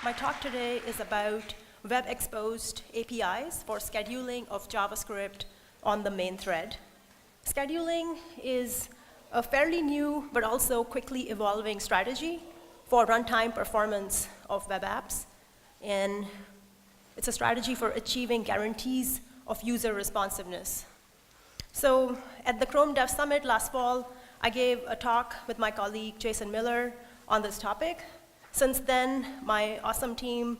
My talk today is about web-exposed APIs for scheduling of JavaScript on the main thread. Scheduling is a fairly new but also quickly evolving strategy for runtime performance of web apps. And it's a strategy for achieving guarantees of user responsiveness. So at the Chrome Dev Summit last fall, I gave a talk with my colleague Jason Miller on this topic. Since then, my awesome team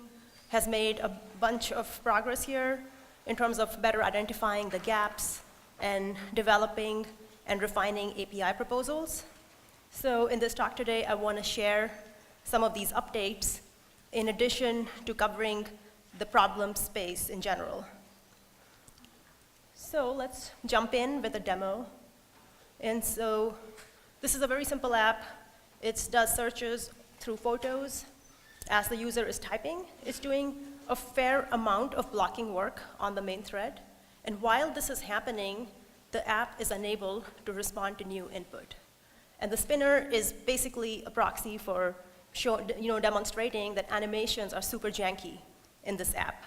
has made a bunch of progress here in terms of better identifying the gaps and developing and refining API proposals. So in this talk today, I want to share some of these updates in addition to covering the problem space in general. So let's jump in with a demo. And so this is a very simple app. It does searches through photos as the user is typing. It's doing a fair amount of blocking work on the main thread. And while this is happening, the app is unable to respond to new input. And the spinner is basically a proxy for demonstrating that animations are super janky in this app.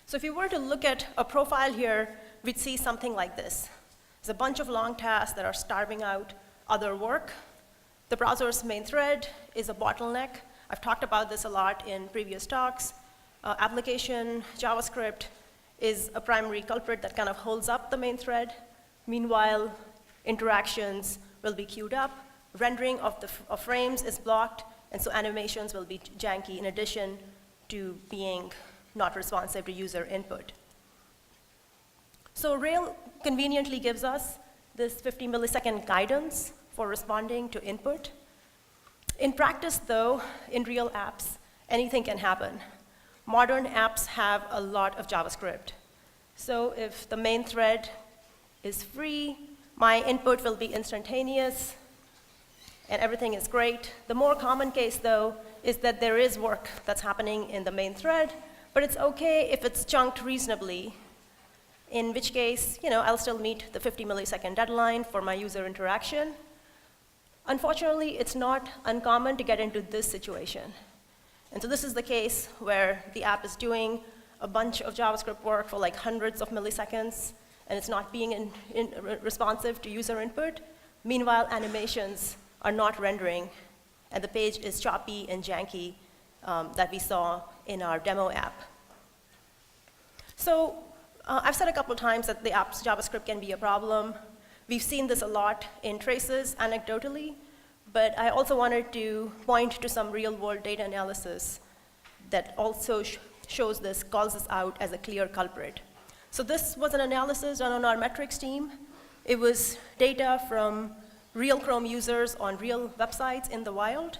So if you were to look at a profile here, we'd see something like this. There's a bunch of long tasks that are starving out other work. The browser's main thread is a bottleneck. I've talked about this a lot in previous talks. Application JavaScript is a primary culprit that kind of holds up the main thread. Meanwhile, interactions will be queued up. Rendering of frames is blocked, and so animations will be janky in addition to being not responsive to user input. So Rail conveniently gives us this 50 millisecond guidance for responding to input. In practice, though, in real apps, anything can happen. Modern apps have a lot of JavaScript. So if the main thread is free, my input will be instantaneous, and everything is great. The more common case, though, is that there is work that's happening in the main thread, but it's OK if it's chunked reasonably, in which case, I'll still meet the 50 millisecond deadline for my user interaction. Unfortunately, it's not uncommon to get into this situation. And so this is the case where the app is doing a bunch of JavaScript work for like hundreds of milliseconds, and it's not being responsive to user input. Meanwhile, animations are not rendering, and the page is choppy and janky that we saw in our demo app. So I've said a couple times that the app's JavaScript can be a problem. We've seen this a lot in traces anecdotally, but I also wanted to point to some real-world data analysis that also shows this, calls this out as a clear culprit. So this was an analysis done on our metrics team. It was data from real Chrome users on real websites in the wild.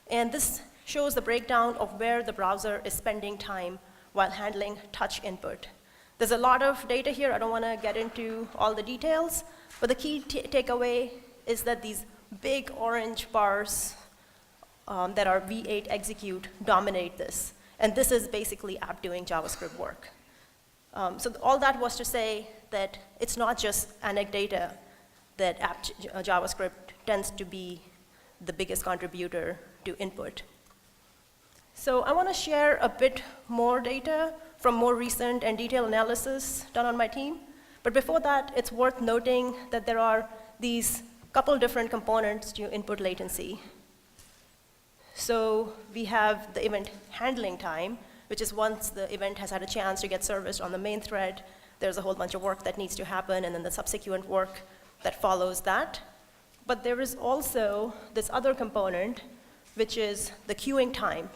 And this shows the breakdown of where the browser is spending time while handling touch input. There's a lot of data here. I don't want to get into all the details. But the key takeaway is that these big orange bars that are V8 execute dominate this. And this is basically app doing JavaScript work. So all that was to say that it's not just anecdata that app JavaScript tends to be the biggest contributor to input. So I want to share a bit more data from more recent and detailed analysis done on my team. But before that, it's worth noting that there are these couple different components to input latency. So we have the event handling time, which is once the event has had a chance to get serviced on the main thread, there's a whole bunch of work that needs to happen, and then the subsequent work that follows that. But there is also this other component, which is the queuing time,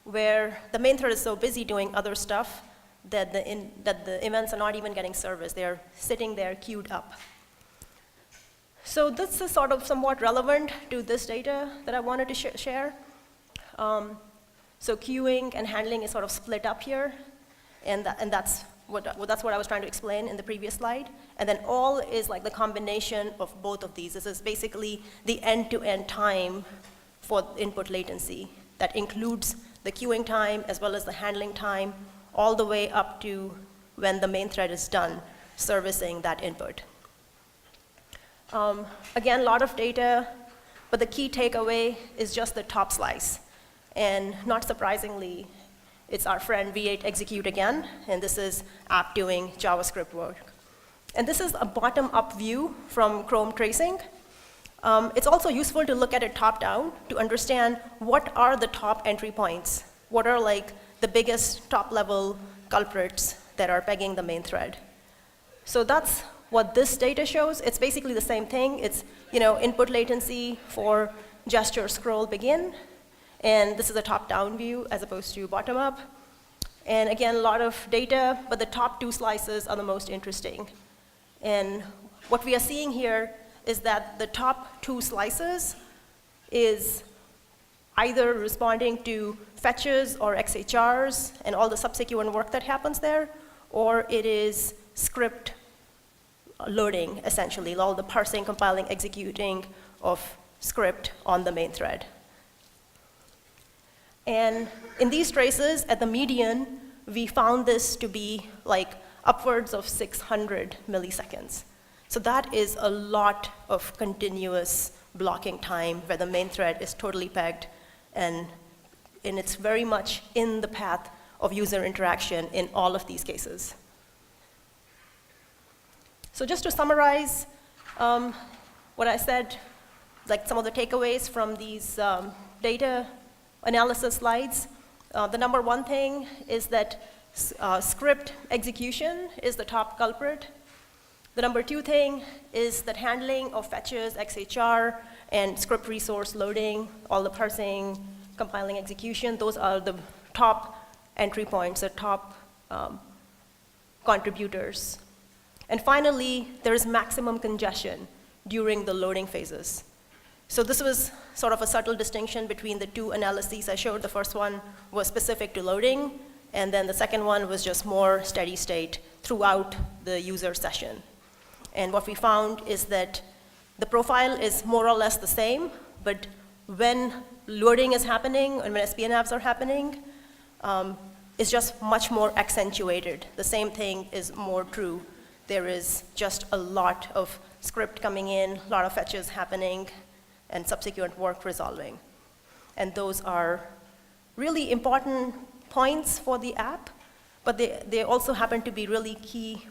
where the main thread is so busy doing other stuff that the events are not even getting serviced. They're sitting there queued up. So this is sort of somewhat relevant to this data that I wanted to share. So queuing and handling is sort of split up here, and that's what I was trying to explain in the previous slide. And then all is like the combination of both of these. This is basically the end-to-end time for input latency that includes the queuing time as well as the handling time, all the way up to when the main thread is done servicing that input. Again, a lot of data, but the key takeaway is just the top slice. And not surprisingly, it's our friend V8 execute again, and this is app doing JavaScript work. And this is a bottom-up view from Chrome tracing. It's also useful to look at it top-down to understand what are the top entry points. What are like the biggest top-level culprits that are pegging the main thread. So that's what this data shows. It's basically the same thing. It's input latency for gesture scroll begin. And this is a top-down view as opposed to bottom-up. And again, a lot of data, but the top 2 slices are the most interesting. And what we are seeing here is that the top 2 slices is either responding to fetches or XHRs and all the subsequent work that happens there, or it is script loading, essentially, all the parsing, compiling, executing of script on the main thread. And in these traces, at the median, we found this to be like upwards of 600 milliseconds. So that is a lot of continuous blocking time where the main thread is totally pegged, and it's very much in the path of user interaction in all of these cases. So just to summarize what I said, like some of the takeaways from these data analysis slides, the number 1 thing is that script execution is the top culprit. The number 2 thing is that handling of fetches, XHR, and script resource loading, all the parsing, compiling, execution, those are the top entry points, the top contributors. And finally, there is maximum congestion during the loading phases. So this was sort of a subtle distinction between the 2 analyses I showed. The first one was specific to loading, and then the second one was just more steady state throughout the user session. And what we found is that the profile is more or less the same, but when loading is happening and when SPNAVs are happening, it's just much more accentuated. The same thing is more true. There is just a lot of script coming in, a lot of fetches happening, and subsequent work resolving. And those are really important points for the app, but they also happen to be really key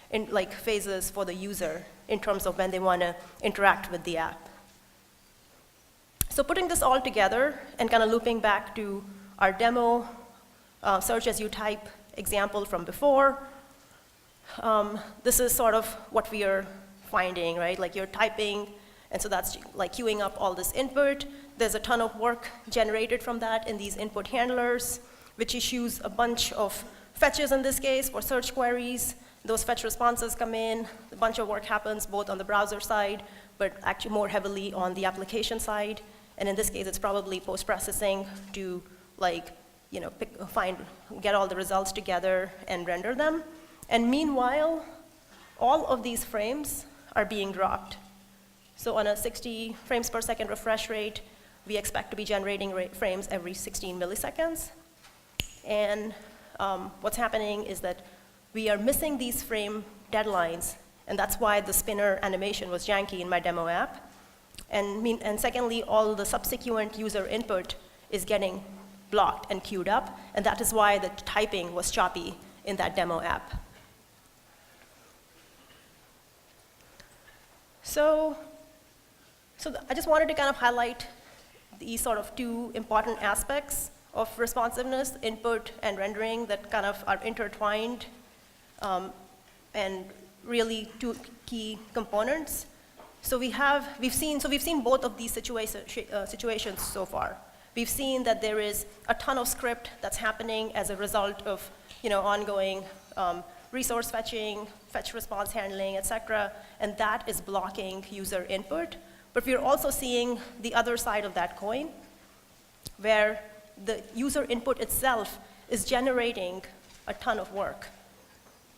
in like phases for the user in terms of when they want to interact with the app. So putting this all together and kind of looping back to our demo search as you type example from before, this is sort of what we are finding, right? Like you're typing, and so that's like queuing up all this input. There's a ton of work generated from that in these input handlers, which issues a bunch of fetches in this case for search queries. Those fetch responses come in, a bunch of work happens both on the browser side, but actually more heavily on the application side. And in this case, it's probably post-processing to like, get all the results together and render them. And meanwhile, all of these frames are being dropped. So on a 60 frames per second refresh rate, we expect to be generating frames every 16 milliseconds. And what's happening is that we are missing these frame deadlines, and that's why the spinner animation was janky in my demo app. And secondly, all the subsequent user input is getting blocked and queued up, and that is why the typing was choppy in that demo app. So I just wanted to kind of highlight these sort of 2 important aspects of responsiveness, input and rendering, that kind of are intertwined and really 2 key components. So we've seen both of these situations so far. We've seen that there is a ton of script that's happening as a result of ongoing resource fetching, fetch response handling, et cetera, and that is blocking user input. But we're also seeing the other side of that coin, where the user input itself is generating a ton of work,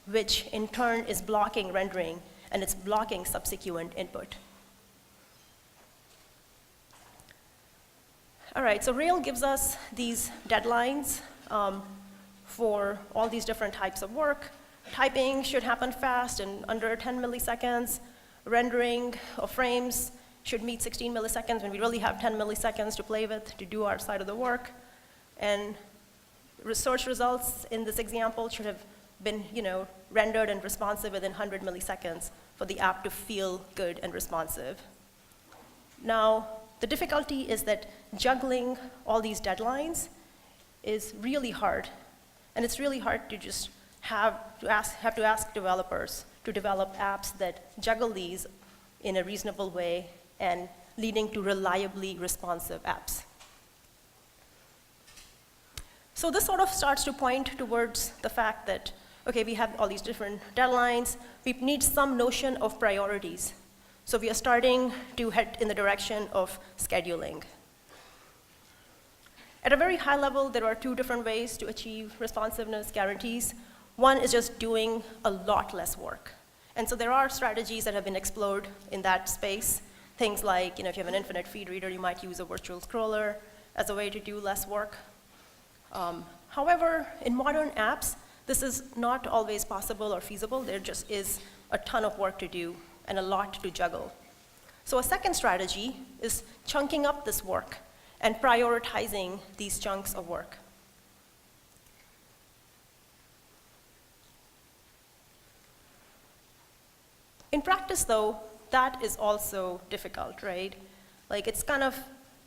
which in turn is blocking rendering, and it's blocking subsequent input. All right, so Rail gives us these deadlines for all these different types of work. Typing should happen fast and under 10 milliseconds. Rendering of frames should meet 16 milliseconds when we really have 10 milliseconds to play with to do our side of the work. And search results in this example should have been rendered and responsive within 100 milliseconds for the app to feel good and responsive. Now, the difficulty is that juggling all these deadlines is really hard. And it's really hard to just have to ask developers to develop apps that juggle these in a reasonable way and leading to reliably responsive apps. So this sort of starts to point towards the fact that, okay, we have all these different deadlines. We need some notion of priorities. So we are starting to head in the direction of scheduling. At a very high level, there are two different ways to achieve responsiveness guarantees. One is just doing a lot less work. And so there are strategies that have been explored in that space. Things like, if you have an infinite feed reader, you might use a virtual scroller as a way to do less work. However, in modern apps, this is not always possible or feasible. There just is a ton of work to do and a lot to juggle. So a second strategy is chunking up this work and prioritizing these chunks of work. In practice, though, that is also difficult, right? Like, it's kind of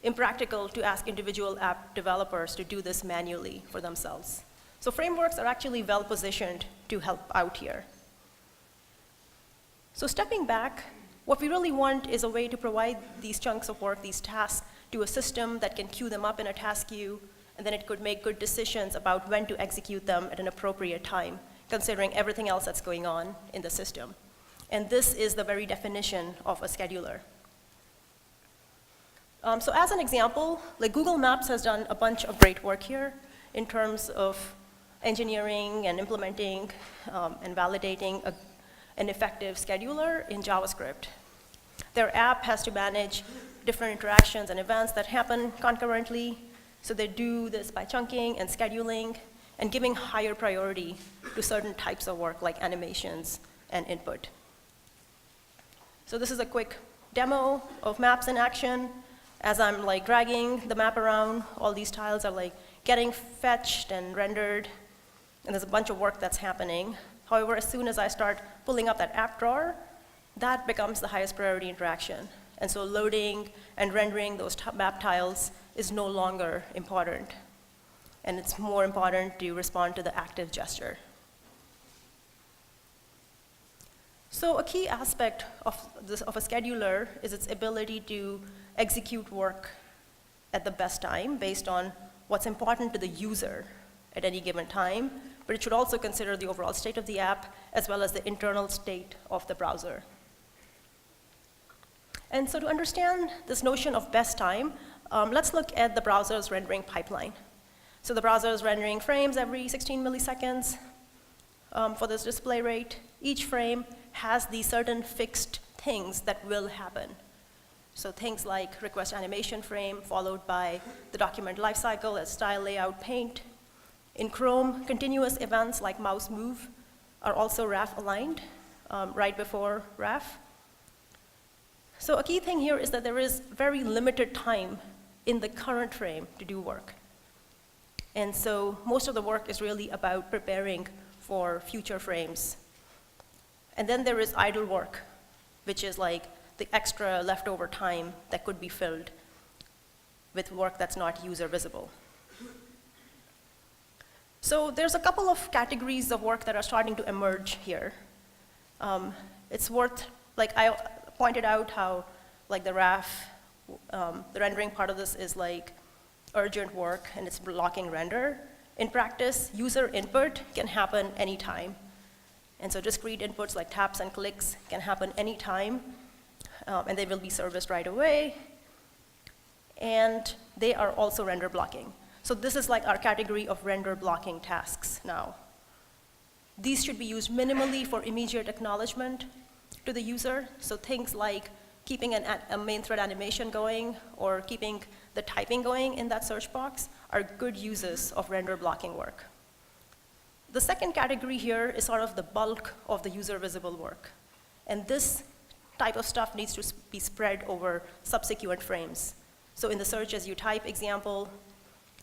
impractical to ask individual app developers to do this manually for themselves. So frameworks are actually well-positioned to help out here. So stepping back, what we really want is a way to provide these chunks of work, these tasks, to a system that can queue them up in a task queue, and then it could make good decisions about when to execute them at an appropriate time, considering everything else that's going on in the system. And this is the very definition of a scheduler. So as an example, like Google Maps has done a bunch of great work here in terms of engineering and implementing and validating an effective scheduler in JavaScript. Their app has to manage different interactions and events that happen concurrently. So they do this by chunking and scheduling and giving higher priority to certain types of work like animations and input. So this is a quick demo of maps in action. As I'm like dragging the map around, all these tiles are like getting fetched and rendered, and there's a bunch of work that's happening. However, as soon as I start pulling up that app drawer, that becomes the highest priority interaction. And so loading and rendering those map tiles is no longer important. And it's more important to respond to the active gesture. So a key aspect of a scheduler is its ability to execute work at the best time based on what's important to the user at any given time, but it should also consider the overall state of the app as well as the internal state of the browser. And so to understand this notion of best time, let's look at the browser's rendering pipeline. So the browser is rendering frames every 16 milliseconds for this display rate. Each frame has these certain fixed things that will happen. So things like request animation frame followed by the document lifecycle as style, layout, paint. In Chrome, continuous events like mouse move are also RAF aligned right before RAF. So a key thing here is that there is very limited time in the current frame to do work. And so most of the work is really about preparing for future frames. And then there is idle work, which is like the extra leftover time that could be filled with work that's not user visible. So there's a couple of categories of work that are starting to emerge here. It's worth, like I pointed out how like the RAF, the rendering part of this is like urgent work and it's blocking render. In practice, user input can happen anytime. And so discrete inputs like taps and clicks can happen anytime, and they will be serviced right away. And they are also render blocking. So this is like our category of render blocking tasks now. These should be used minimally for immediate acknowledgement to the user. So things like keeping a main thread animation going or keeping the typing going in that search box are good uses of render blocking work. The second category here is sort of the bulk of the user visible work. And this type of stuff needs to be spread over subsequent frames. So in the search, as you type example,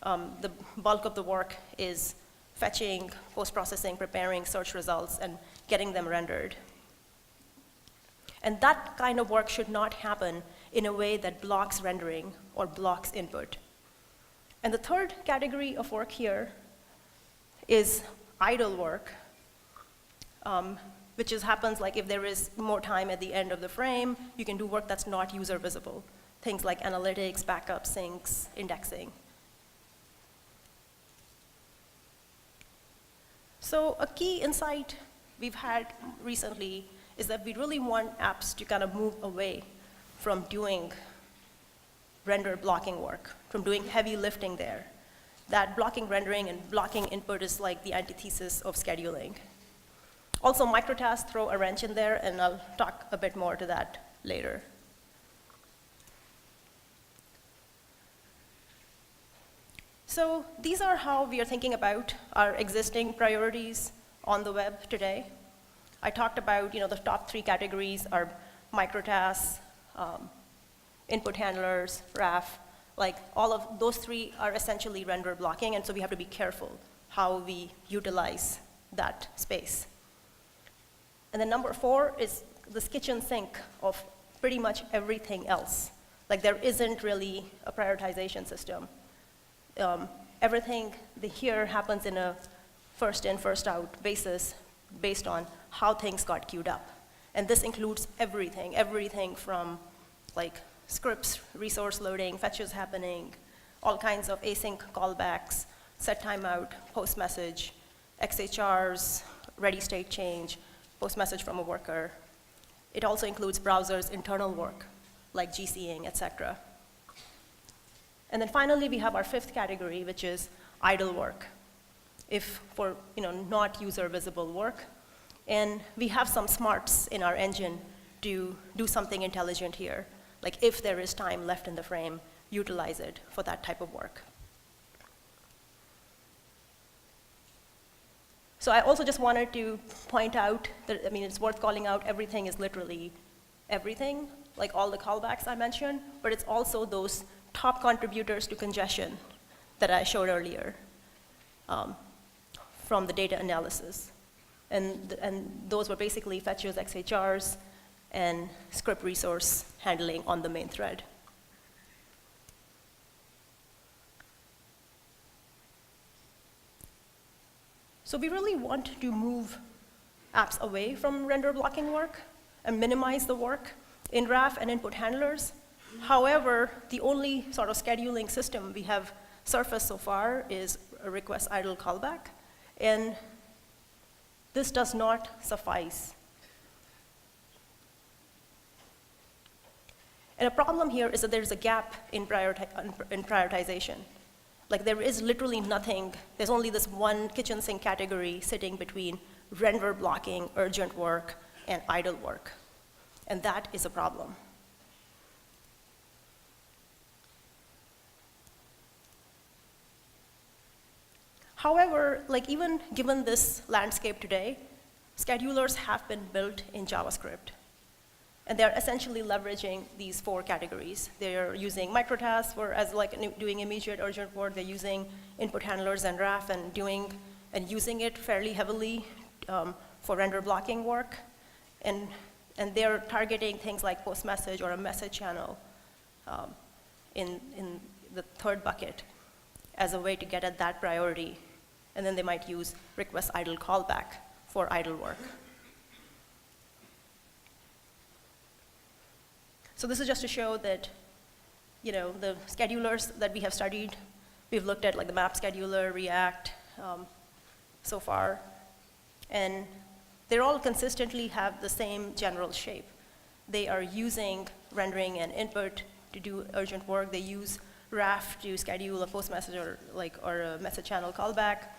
the bulk of the work is fetching, post-processing, preparing search results, and getting them rendered. And that kind of work should not happen in a way that blocks rendering or blocks input. And the third category of work here is idle work, which happens like if there is more time at the end of the frame, you can do work that's not user visible. Things like analytics, backup, syncs, indexing. So a key insight we've had recently is that we really want apps to kind of move away from doing render blocking work, from doing heavy lifting there. That blocking rendering and blocking input is like the antithesis of scheduling. Also, MicroTasks throw a wrench in there, and I'll talk a bit more to that later. So these are how we are thinking about our existing priorities on the web today. I talked about the top 3 categories are MicroTasks, input handlers, RAF. Like all of those 3 are essentially render blocking, and so we have to be careful how we utilize that space. And then number 4 is this kitchen sink of pretty much everything else. Like there isn't really a prioritization system. Everything here happens in a first in, first out basis based on how things got queued up. And this includes everything from like scripts, resource loading, fetches happening, all kinds of async callbacks, settimeout, postmessage, XHRs, ready state change, postmessage from a worker. It also includes browsers' internal work, like GCing, etc. And then finally, we have our 5th category, which is idle work, if for not user-visible work. And we have some smarts in our engine to do something intelligent here. Like if there is time left in the frame, utilize it for that type of work. So I also just wanted to point out that, it's worth calling out everything is literally everything, like all the callbacks I mentioned, but it's also those top contributors to congestion that I showed earlier from the data analysis. And those were basically fetches, XHRs, and script resource handling on the main thread. So we really want to move apps away from render blocking work and minimize the work in RAF and input handlers. However, the only sort of scheduling system we have surfaced so far is a request idle callback. And this does not suffice. And a problem here is that there's a gap in prioritization. Like there is literally nothing, there's only this one kitchen sink category sitting between render blocking, urgent work, and idle work. And that is a problem. However, like even given this landscape today, schedulers have been built in JavaScript. And they're essentially leveraging these 4 categories. They're using MicroTasks as like doing immediate urgent work. They're using input handlers and RAF and using it fairly heavily for render blocking work. And they're targeting things like postmessage or a message channel in the 3rd bucket as a way to get at that priority. And then they might use request idle callback for idle work. So this is just to show that, the schedulers that we have studied, we've looked at like the map scheduler, React, so far, and they all consistently have the same general shape. They are using rendering and input to do urgent work. They use RAF to schedule a post message or a message channel callback,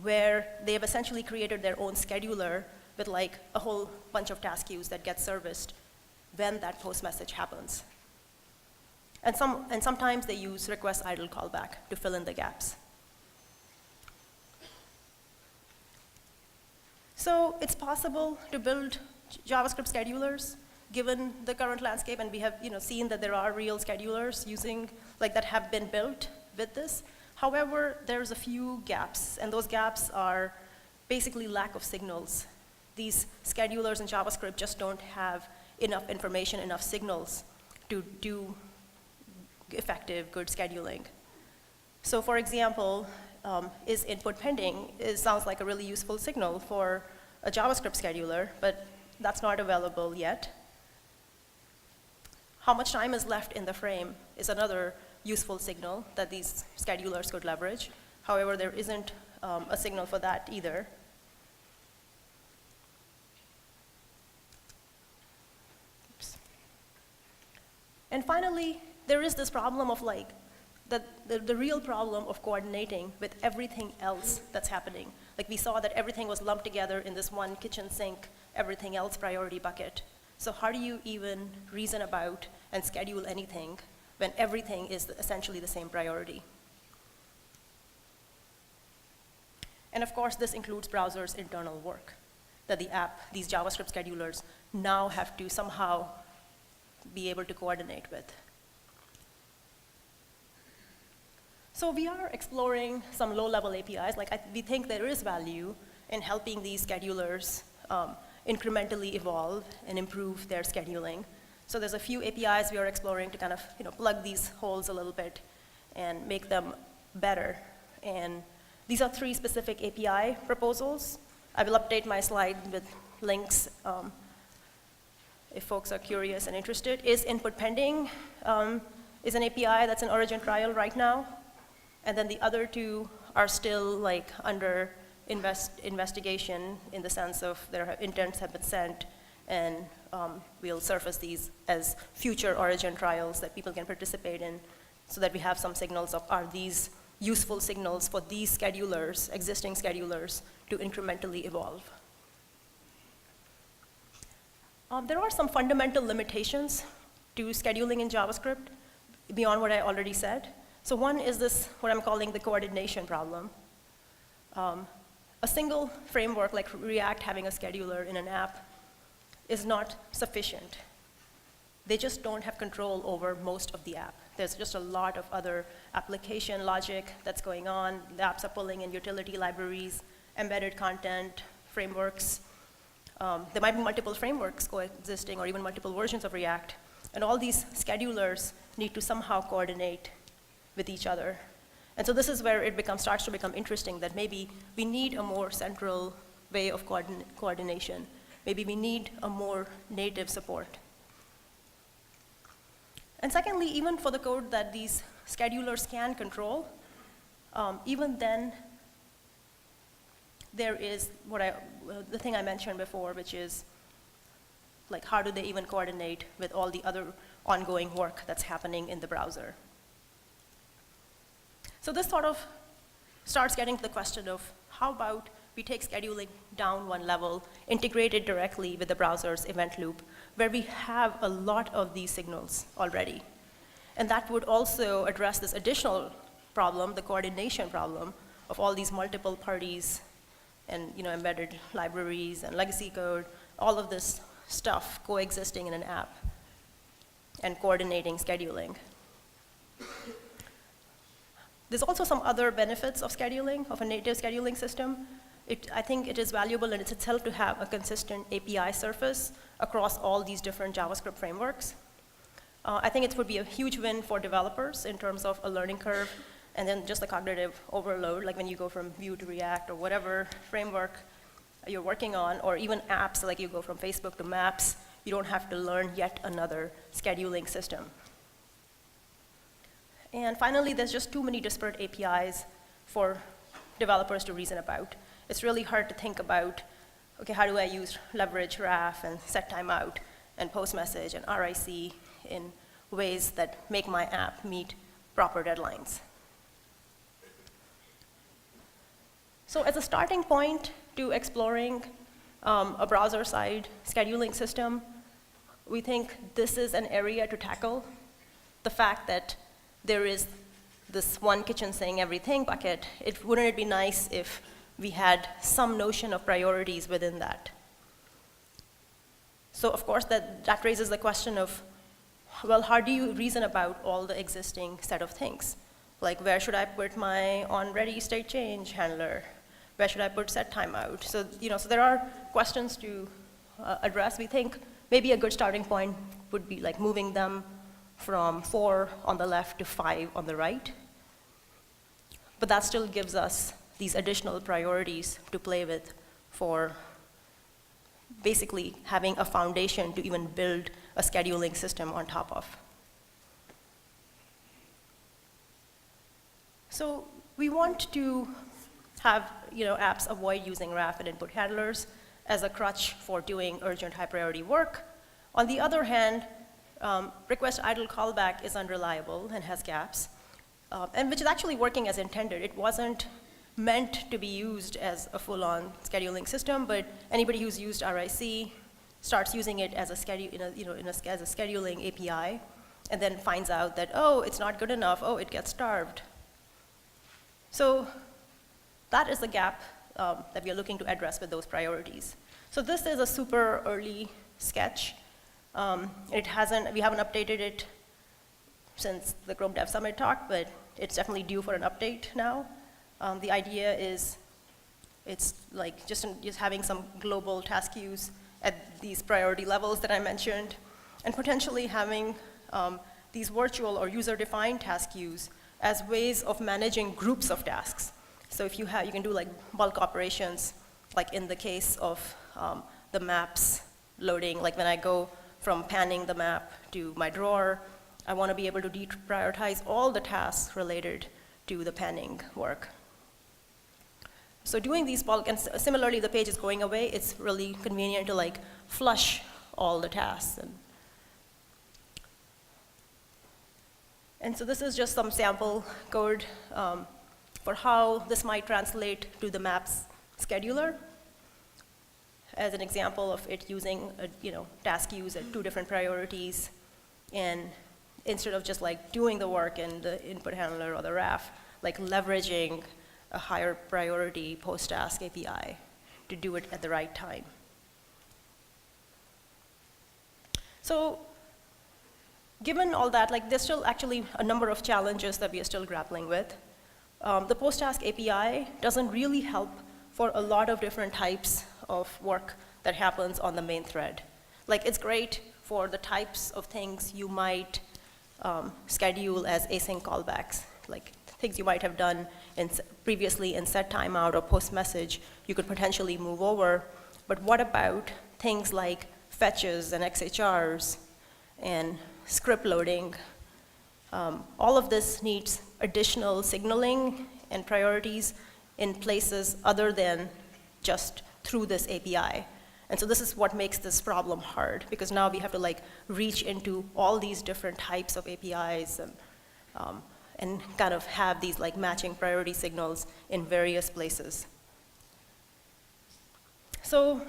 where they have essentially created their own scheduler with like a whole bunch of task queues that get serviced when that post message happens. And sometimes they use request idle callback to fill in the gaps. So it's possible to build JavaScript schedulers. given the current landscape, and we have seen that there are real schedulers that have been built with this. However, there's a few gaps, and those gaps are basically lack of signals. These schedulers in JavaScript just don't have enough information, enough signals to do effective, good scheduling. So for example, is input pending? It sounds like a really useful signal for a JavaScript scheduler, but that's not available yet. How much time is left in the frame is another useful signal that these schedulers could leverage. However, there isn't a signal for that either. Oops. And finally, there is this problem of the real problem of coordinating with everything else that's happening. Like we saw that everything was lumped together in this one kitchen sink, everything else priority bucket. So how do you even reason about and schedule anything when everything is essentially the same priority? And of course, this includes browsers' internal work that these JavaScript schedulers now have to somehow be able to coordinate with. So we are exploring some low-level APIs. We think there is value in helping these schedulers incrementally evolve and improve their scheduling. So there's a few APIs we are exploring to kind of plug these holes a little bit and make them better. And these are 3 specific API proposals. I will update my slide with links if folks are curious and interested. Is input pending is an API that's in origin trial right now. And then the other 2 are still under investigation in the sense of their intents have been sent, and we'll surface these as future origin trials that people can participate in so that we have some signals of are these useful signals for these schedulers, existing schedulers, to incrementally evolve. There are some fundamental limitations to scheduling in JavaScript beyond what I already said. So one is this, what I'm calling the coordination problem. A single framework like React having a scheduler in an app is not sufficient. They just don't have control over most of the app. There's just a lot of other application logic that's going on. The apps are pulling in utility libraries, embedded content, frameworks. There might be multiple frameworks coexisting or even multiple versions of React. And all these schedulers need to somehow coordinate with each other. And so this is where it starts to become interesting that maybe we need a more central way of coordination. Maybe we need a more native support. And secondly, even for the code that these schedulers can control, even then, there is the thing I mentioned before, which is how do they even coordinate with all the other ongoing work that's happening in the browser? So this sort of starts getting to the question of how about we take scheduling down one level, integrate it directly with the browser's event loop, where we have a lot of these signals already. And that would also address this additional problem, the coordination problem of all these multiple parties and embedded libraries and legacy code, all of this stuff coexisting in an app and coordinating scheduling. There's also some other benefits of scheduling, of a native scheduling system. I think it is valuable in itself to have a consistent API surface across all these different JavaScript frameworks. I think it would be a huge win for developers in terms of a learning curve and then just the cognitive overload, like when you go from Vue to React or whatever framework you're working on, or even apps, like you go from Facebook to Maps, you don't have to learn yet another scheduling system. And finally, there's just too many disparate APIs for developers to reason about. It's really hard to think about, okay, how do I leverage RAF and settimeout and postmessage and RIC in ways that make my app meet proper deadlines? So as a starting point to exploring a browser-side scheduling system, we think this is an area to tackle. The fact that there is this one kitchen saying everything bucket, wouldn't it be nice if we had some notion of priorities within that? So of course, that raises the question of, well, how do you reason about all the existing set of things? Like, where should I put my onReady state change handler? Where should I put settimeout? So, so there are questions to address. We think maybe a good starting point would be like moving them from 4 on the left to 5 on the right. But that still gives us these additional priorities to play with for basically having a foundation to even build a scheduling system on top of. So we want to have apps avoid using RAF and input handlers as a crutch for doing urgent high priority work. On the other hand, request idle callback is unreliable and has gaps, and which is actually working as intended. It wasn't meant to be used as a full-on scheduling system, but anybody who's used RIC starts using it as a as a scheduling API, and then finds out that, oh, it's not good enough, oh, it gets starved. So that is the gap that we are looking to address with those priorities. So this is a super early sketch. We haven't updated it since the Chrome Dev Summit talk, but it's definitely due for an update now. The idea is it's like just having some global task queues at these priority levels that I mentioned, and potentially having these virtual or user-defined task queues as ways of managing groups of tasks. So if you can do like bulk operations, like in the case of the maps loading, like when I go from panning the map to my drawer, I want to be able to deprioritize all the tasks related to the panning work. So doing these bulk, and similarly the page is going away, it's really convenient to like flush all the tasks. And so this is just some sample code for how this might translate to the maps scheduler, as an example of it using task queues at 2 different priorities, and instead of just like doing the work in the input handler or the RAF, like leveraging a higher priority post-task API to do it at the right time. So given all that, like there's still actually a number of challenges that we are still grappling with. The post-task API doesn't really help for a lot of different types of work that happens on the main thread. Like it's great for the types of things you might schedule as async callbacks, like things you might have done previously in settimeout or postmessage, you could potentially move over. But what about things like fetches and XHRs and script loading? All of this needs additional signaling and priorities in places other than just through this API. And so this is what makes this problem hard, because now we have to like reach into all these different types of APIs and kind of have these like matching priority signals in various places. So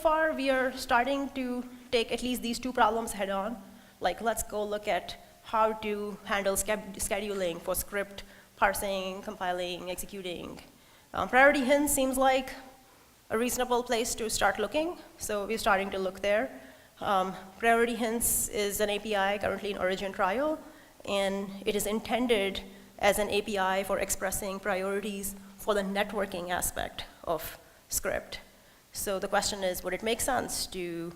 far we are starting to take at least these 2 problems head on. Like let's go look at how to handle scheduling for script parsing, compiling, executing. Priority hints seems like a reasonable place to start looking, so we're starting to look there. Priority hints is an API currently in origin trial, and it is intended as an API for expressing priorities for the networking aspect of script. So the question is, would it make sense to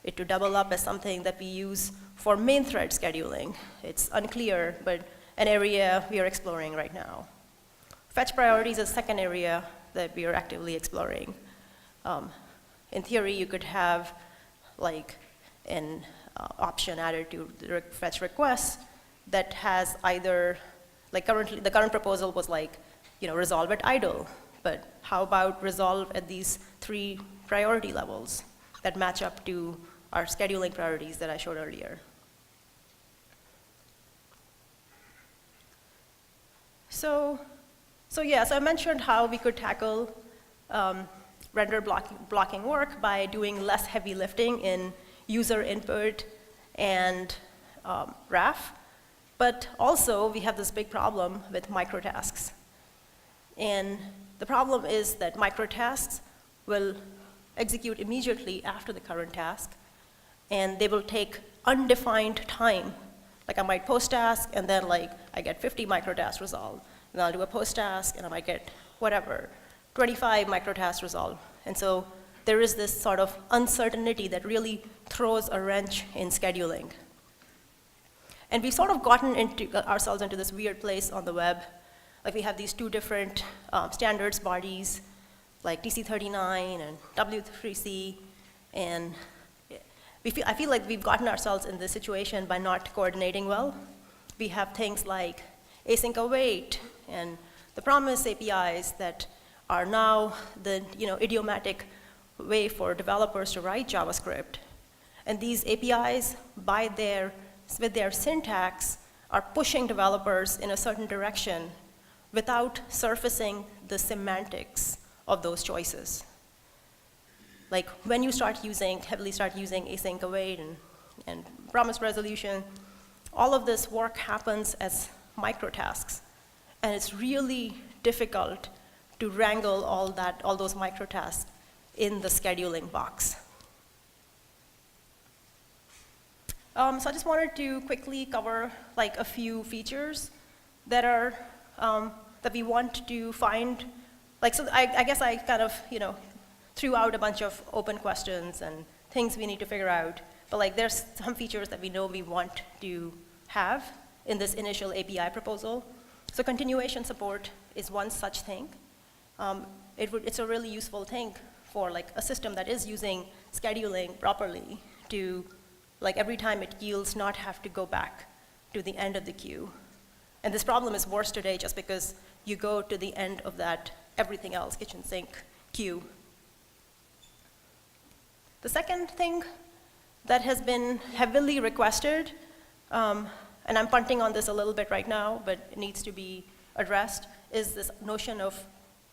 it to double up as something that we use for main thread scheduling? It's unclear, but an area we are exploring right now. Fetch priorities is a second area that we are actively exploring. In theory, you could have an option added to the fetch requests that has either, currently, the current proposal was resolve at idle, but how about resolve at these 3 priority levels that match up to our scheduling priorities that I showed earlier? So I mentioned how we could tackle render blocking work by doing less heavy lifting in user input and RAF, but also we have this big problem with MicroTasks. And the problem is that MicroTasks will execute immediately after the current task, and they will take undefined time. Like I might post task, and then like I get 50 microtasks resolved. And I'll do a post task, and I might get whatever, 25 microtasks resolved. And so there is this sort of uncertainty that really throws a wrench in scheduling. And we've sort of gotten ourselves into this weird place on the web. Like we have these two different standards bodies, like TC39 and W3C, and I feel like we've gotten ourselves in this situation by not coordinating well. We have things like async await and the promise APIs that are now the idiomatic way for developers to write JavaScript. And these APIs, with their syntax, are pushing developers in a certain direction without surfacing the semantics of those choices. Like when you heavily start using async await and promise resolution, all of this work happens as MicroTasks. And it's really difficult to wrangle all those MicroTasks in the scheduling box. So I just wanted to quickly cover like a few features that are that we want to find. Like, so I guess I kind of threw out a bunch of open questions and things we need to figure out. But like there's some features that we know we want to have in this initial API proposal. So continuation support is one such thing. It's a really useful thing for like a system that is using scheduling properly to, like every time it queues, not have to go back to the end of the queue. And this problem is worse today just because you go to the end of that everything else kitchen sink queue. The second thing that has been heavily requested, and I'm punting on this a little bit right now, but it needs to be addressed, is this notion of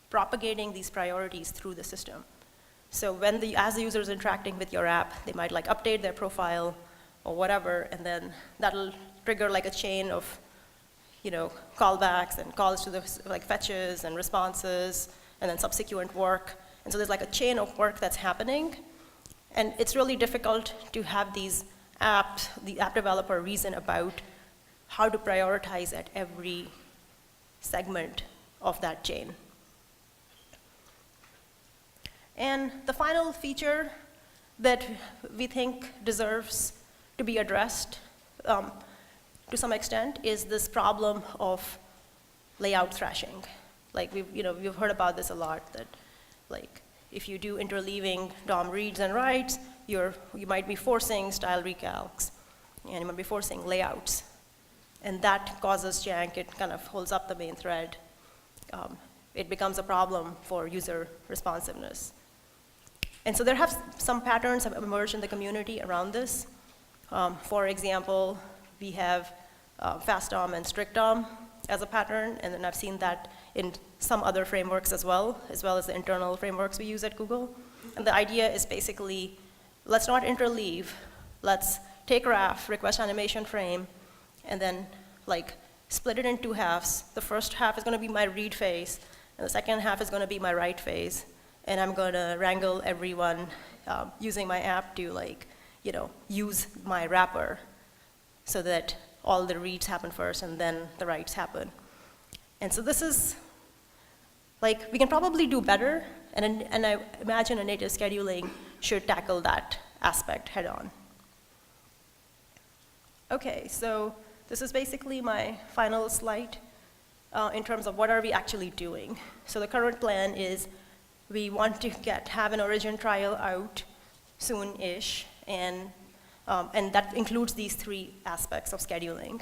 propagating these priorities through the system. So as the user is interacting with your app, they might like update their profile or whatever, and then that'll trigger like a chain of callbacks and calls to the like fetches and responses, and then subsequent work. And so there's like a chain of work that's happening. And it's really difficult to have the app developer reason about how to prioritize at every segment of that chain. And the final feature that we think deserves to be addressed to some extent is this problem of layout thrashing. Like we've heard about this a lot, that like if you do interleaving DOM reads and writes, you might be forcing style recalcs, and you might be forcing layouts. And that causes jank. It kind of holds up the main thread. It becomes a problem for user responsiveness. And so there have some patterns have emerged in the community around this. For example, we have fast DOM and strict DOM as a pattern, and then I've seen that in some other frameworks as well as the internal frameworks we use at Google. And the idea is basically, let's not interleave. Let's take ref, request animation frame, and then like split it in two halves. The first half is going to be my read phase, and the second half is going to be my write phase. And I'm going to wrangle everyone using my app to like, use my wrapper so that all the reads happen first and then the writes happen. And so this is, like, we can probably do better, and I imagine a native scheduling should tackle that aspect head on. Okay, so this is basically my final slide in terms of what are we actually doing. So the current plan is we want to have an origin trial out soon-ish, and that includes these three aspects of scheduling.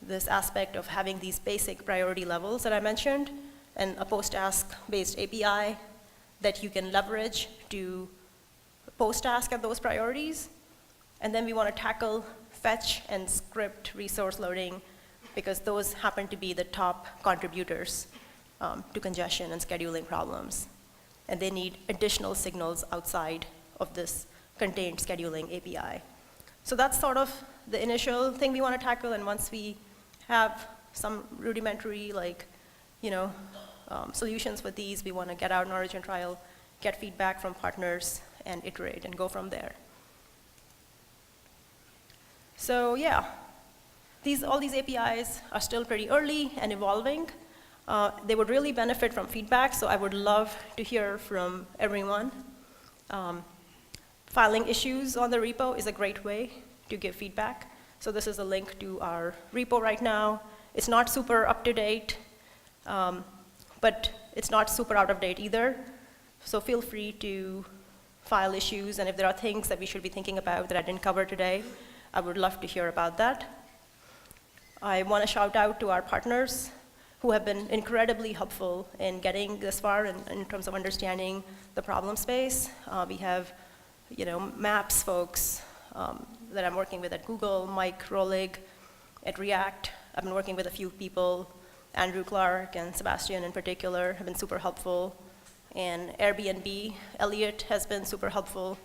This aspect of having these basic priority levels that I mentioned, and a post-task-based API that you can leverage to post-task at those priorities. And then we want to tackle fetch and script resource loading, because those happen to be the top contributors to congestion and scheduling problems. And they need additional signals outside of this contained scheduling API. So that's sort of the initial thing we want to tackle, and once we have some rudimentary solutions for these, we want to get out an origin trial, get feedback from partners, and iterate and go from there. So yeah, all these APIs are still pretty early and evolving. They would really benefit from feedback, so I would love to hear from everyone. Filing issues on the repo is a great way to give feedback. So this is a link to our repo right now. It's not super up to date, but it's not super out of date either. So feel free to file issues, and if there are things that we should be thinking about that I didn't cover today, I would love to hear about that. I want to shout out to our partners who have been incredibly helpful in getting this far in terms of understanding the problem space. We have maps folks that I'm working with at Google, Mike Rolig at React. I've been working with a few people, Andrew Clark and Sebastian in particular have been super helpful. And Airbnb, Elliot has been super helpful.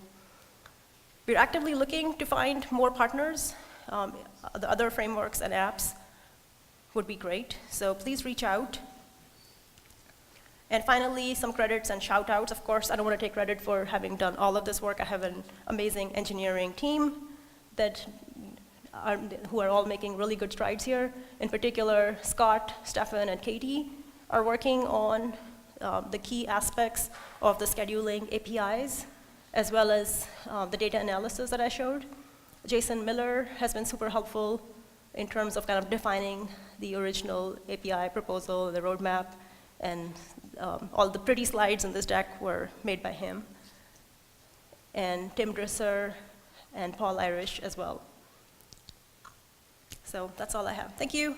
We're actively looking to find more partners. The other frameworks and apps would be great, so please reach out. And finally, some credits and shout-outs. Of course, I don't want to take credit for having done all of this work. I have an amazing engineering team who are all making really good strides here. In particular, Scott, Stefan, and Katie are working on the key aspects of the scheduling APIs, as well as the data analysis that I showed. Jason Miller has been super helpful in terms of kind of defining the original API proposal, the roadmap, and all the pretty slides in this deck were made by him. And Tim Drisser and Paul Irish as well. So that's all I have. Thank you.